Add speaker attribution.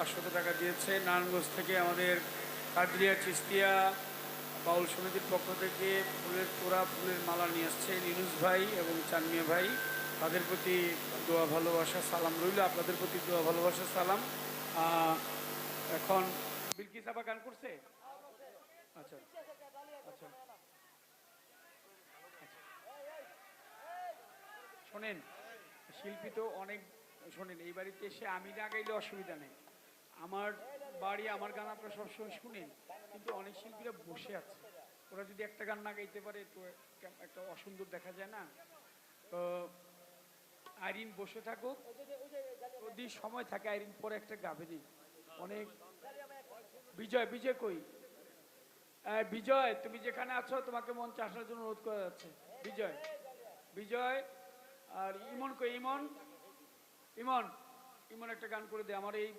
Speaker 1: 500 টাকা দিয়েছে। নারায়ণগঞ্জ থেকে আমাদের কাদরিয়া চিস্তিয়া বাউল সমিতির পক্ষ থেকে ফুলের তোড়া, ফুলের মালা নিয়ে আসছে লিনুস ভাই এবং চানমিয়া ভাই। তাদের প্রতি দোয়া ভালোবাসা সালাম রইল, আপনাদের প্রতি দোয়া ভালোবাসা সালাম। এখন বিলকিস আপা গান করছে। আচ্ছা আচ্ছা, শোনেন, শিল্পী তো অনেক, শোনেন এই বাড়িতে এসে আমি না গাইলে অসুবিধা নেই, আমার বাড়ি আমার গান আপনারা সবসময় শুনেন, কিন্তু অনেক শিল্পীরা বসে আছে, ওরা যদি একটা গান না গাইতে পারে তো একটা অসুন্দর দেখা যায় না। তো আইরিন বসে থাকুক, যদি সময় থাকে আইরিন পরে একটা গাবে দিই অনেক। বিজয়, বিজয় কই? বিজয় তুমি যেখানে আছো তোমাকে মঞ্চে আসার জন্য অনুরোধ করা যাচ্ছে। বিজয়, বিজয়। আর ইমন কই? ইমন, ইমন, ইমন একটা গান করে দে আমার এই